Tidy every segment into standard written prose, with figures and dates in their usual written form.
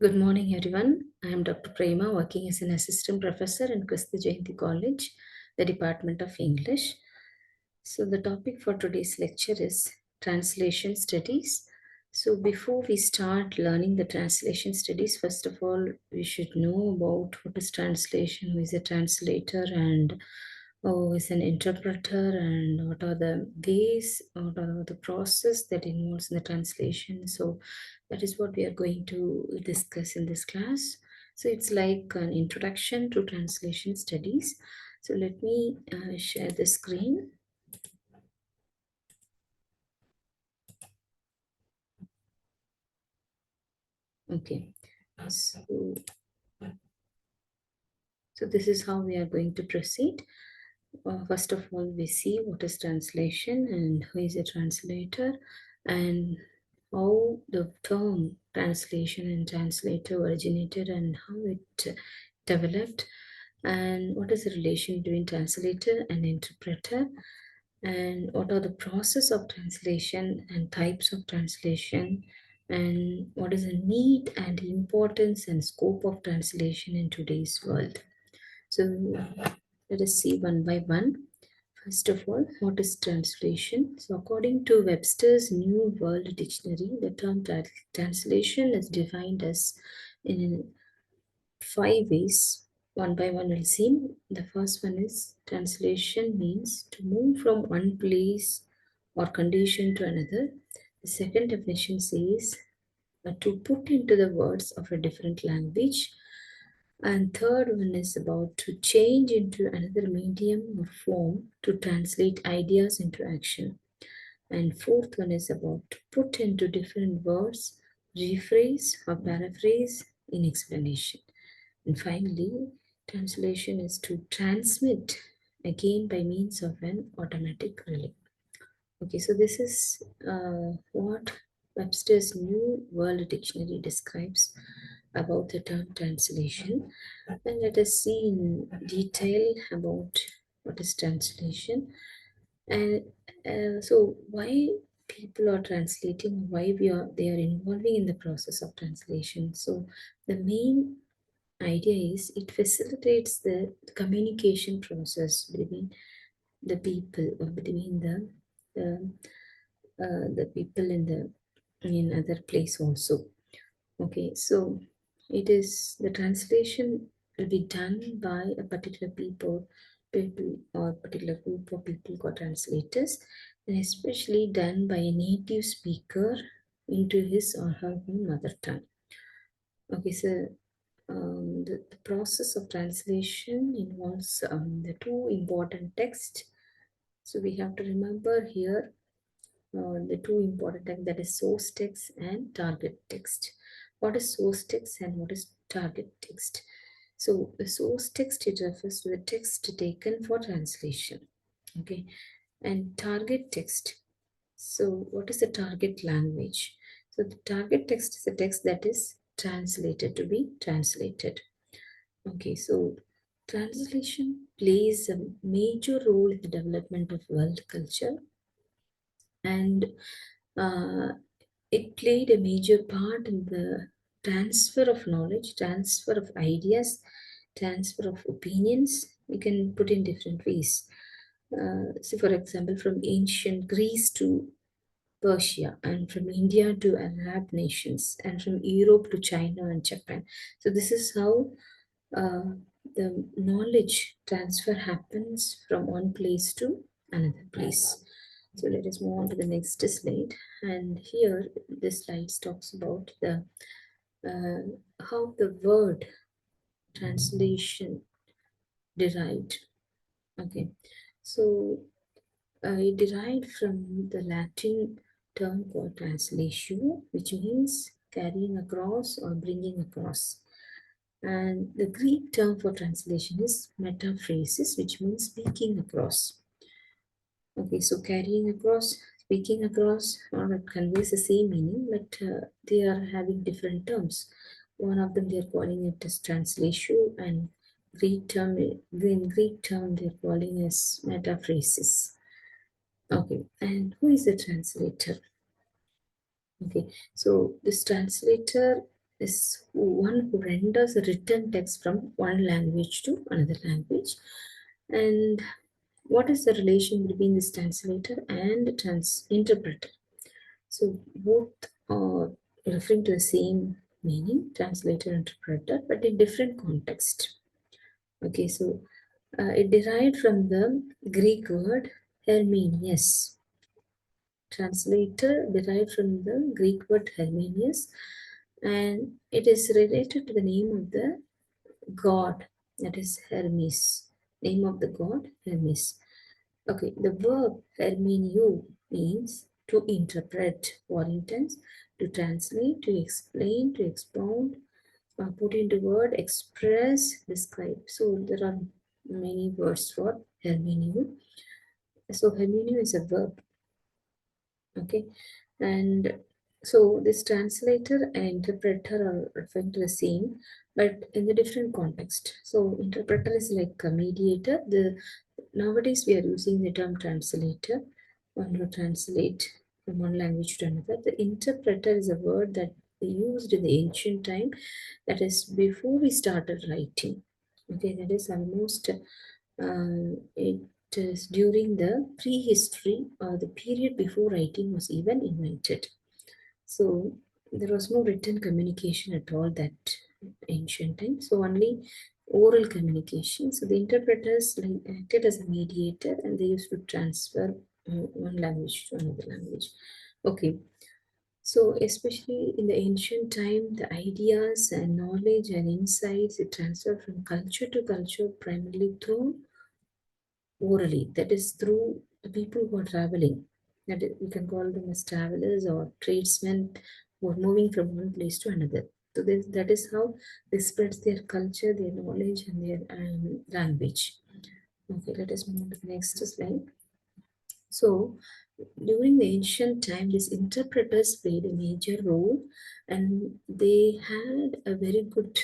Good morning, everyone. I am Dr. Prema, working as an assistant professor in Krista Jayanti College, the Department of English. So, the topic for today's lecture is translation studies. So, before we start learning the translation studies, first of all, we should know about what is translation, who is a translator, and who is an interpreter, and what are the ways, what are the process that involves in the translation. So, that is what we are going to discuss in this class. So, it's like an introduction to translation studies. So, let me share the screen. Okay, so this is how we are going to proceed. First of all, we see what is translation and who is a translator, and how the term translation and translator originated and how it developed, and what is the relation between translator and interpreter, and what are the process of translation and types of translation, and what is the need and importance and scope of translation in today's world. So let us see one by one. First of all, what is translation? So according to Webster's New World Dictionary, the term translation is defined as in five ways. One by one we'll see. The first one is translation means to move from one place or condition to another. The second definition says to put into the words of a different language. And third one is about to change into another medium or form to translate ideas into action. And fourth one is about to put into different words, rephrase or paraphrase in explanation. And finally, translation is to transmit again by means of an automatic relay. Okay, so this is what Webster's New World Dictionary describes about the term translation. And let us see in detail about what is translation. And so why people are translating, why they are involving in the process of translation. So the main idea is it facilitates the communication process between the people or between the people in other place also. Okay, so it is the translation will be done by a particular people or particular group of people called translators, and especially done by a native speaker into his or her own mother tongue. Okay, so the process of translation involves the two important texts. So we have to remember here the two important texts, that is source text and target text. What is source text and what is target text? So the source text, it refers to the text taken for translation. Okay, and target text. So what is the target language? So the target text is a text that is translated to be translated. Okay, so translation plays a major role in the development of world culture, and uh, it played a major part in the transfer of knowledge, transfer of ideas, transfer of opinions. We can put in different ways. So, for example, from ancient Greece to Persia, and from India to Arab nations, and from Europe to China and Japan. So, this is how uh, the knowledge transfer happens from one place to another place. So let us move on to the next slide. And here, this slide talks about the how the word translation derived. Okay, so it derived from the Latin term called translatio, which means carrying across or bringing across. And the Greek term for translation is metaphrasis, which means speaking across. Okay, so carrying across, speaking across, it conveys the same meaning, but they are having different terms. One of them they are calling it as translation, and in Greek term they are calling as metaphrasis. Okay, and who is the translator? Okay, so this translator is one who renders a written text from one language to another language. And what is the relation between this translator and interpreter? So both are referring to the same meaning, translator, interpreter, but in different context. Okay, so it derived from the Greek word Herminius. Translator derived from the Greek word Herminius, and it is related to the name of the god, that is Hermes. Name of the god Hermes. Okay, the verb hermeneu means to interpret, for instance, to translate, to explain, to expound, put into word, express, describe. So there are many words for hermeneu. So hermeneu is a verb. Okay, and so this translator and interpreter are referring to the same, but in the different context. So interpreter is like a mediator. The nowadays we are using the term translator when you translate from one language to another. The interpreter is a word that they used in the ancient time, that is before we started writing. Okay, that is almost it is during the prehistory or the period before writing was even invented. So there was no written communication at all that ancient time. So only oral communication. So the interpreters like acted as a mediator and they used to transfer one language to another language. Okay. So especially in the ancient time, the ideas and knowledge and insights it transferred from culture to culture primarily through orally, that is through the people who are traveling. That is, we can call them as travelers or tradesmen who are moving from one place to another. So that is how they spread their culture, their knowledge, and their language. Okay, let us move to the next slide. So, during the ancient time, these interpreters played a major role, and they had a very good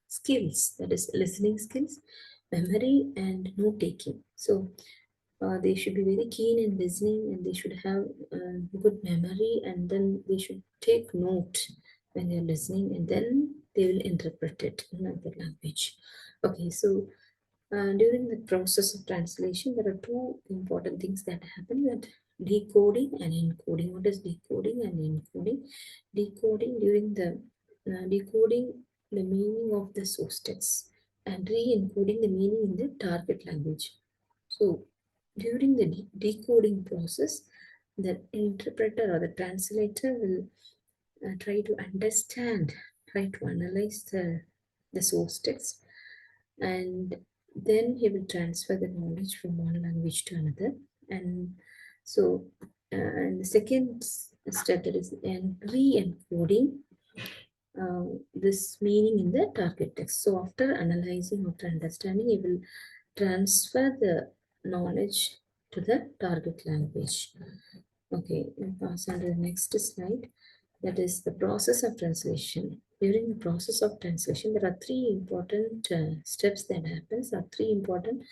skills, that is listening skills, memory, and note taking. So they should be very keen in listening and they should have good memory, and then they should take note when they're listening, and then they will interpret it in another language. Okay, so during the process of translation, there are two important things that happen, that decoding and encoding. What is decoding and encoding? Decoding during the decoding the meaning of the source text and re-encoding the meaning in the target language. So during the decoding process, the interpreter or the translator will try to understand, try to analyze the source text, and then he will transfer the knowledge from one language to another. And so, and the second step, that is re-encoding this meaning in the target text. So after analyzing, after understanding, he will transfer the knowledge to the target language. Okay, we'll pass on to the next slide. That is the process of translation. During the process of translation, there are three important steps that happens, or three important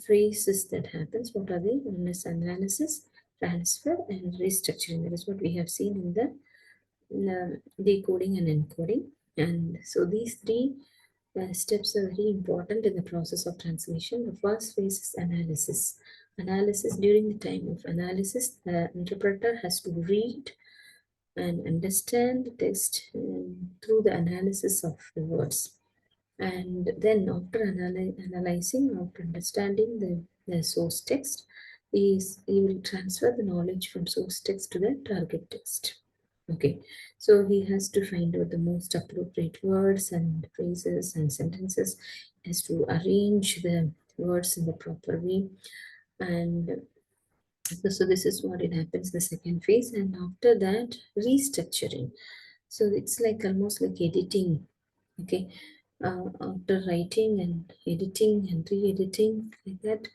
phrases that happens. What are they? One is analysis, transfer, and restructuring. That is what we have seen in the decoding and encoding. And so these three steps are very important in the process of translation. The first phase is analysis. Analysis, during the time of analysis, the interpreter has to read and understand the text through the analysis of the words. And then after analyzing, after understanding the source text, he will transfer the knowledge from source text to the target text. Okay, so he has to find out the most appropriate words and phrases and sentences, he has to arrange the words in the proper way, and so this is what it happens the second phase. And after that, restructuring. So it's like almost like editing. Okay, after writing and editing and re-editing, like that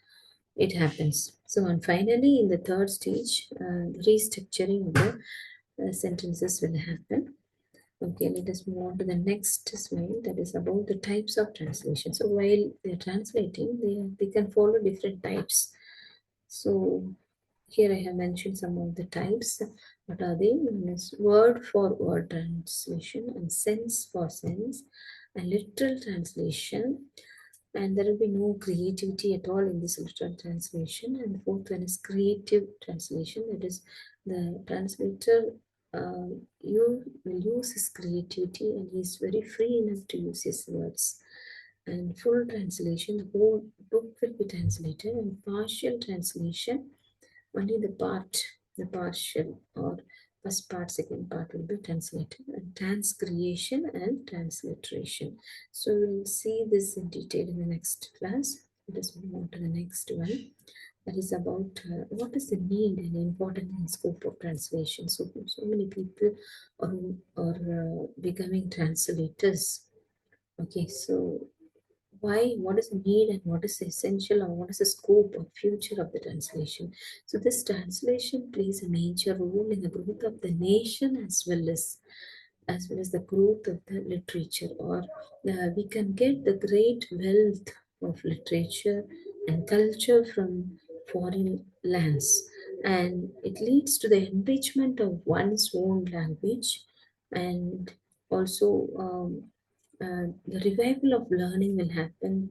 it happens. So and finally in the third stage, the restructuring of the sentences will happen. Okay, let us move on to the next slide, that is about the types of translation. So while they're translating, they can follow different types. So Here I have mentioned some of the types. What are they? One is word for word translation and sense for sense and literal translation. And there will be no creativity at all in this literal translation. And the fourth one is creative translation. That is, the translator you will use his creativity and he is very free enough to use his words. And full translation, the whole book will be translated, and partial translation, only the partial or first part, second part will be translated, and transcreation and transliteration. So we'll see this in detail in the next class. Let us move on to the next one. That is about what is the need and importance and scope of translation. So many people are becoming translators. Okay, so why, what is the need and what is the essential or what is the scope or future of the translation. So this translation plays a major role in the growth of the nation as well as the growth of the literature, or we can get the great wealth of literature and culture from foreign lands, and it leads to the enrichment of one's own language, and also the revival of learning will happen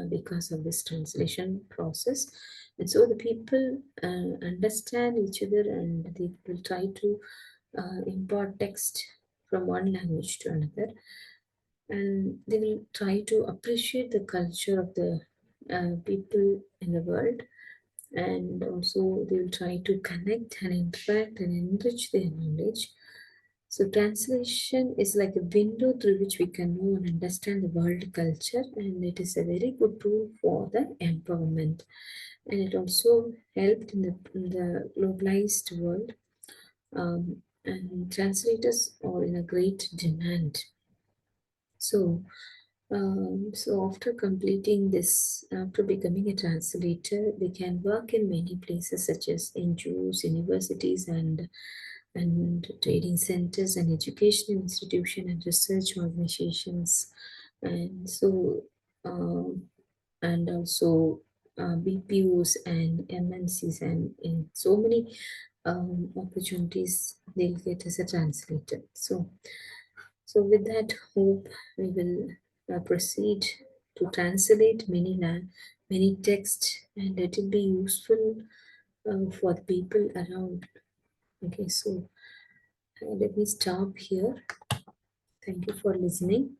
because of this translation process. And so the people understand each other and they will try to import text from one language to another, and they will try to appreciate the culture of the people in the world, and also they will try to connect and interact and enrich their knowledge. So translation is like a window through which we can know and understand the world culture, and it is a very good tool for the empowerment. And it also helped in the globalized world, and translators are in a great demand. So after completing this, after becoming a translator, they can work in many places such as NGOs, universities, and trading centers and educational institutions and research organizations, and so um, and also BPOs and MNCs, and in so many opportunities they'll get as a translator. So with that hope, we will proceed to translate many texts, and it will be useful for the people around. Okay, so let me stop here. Thank you for listening.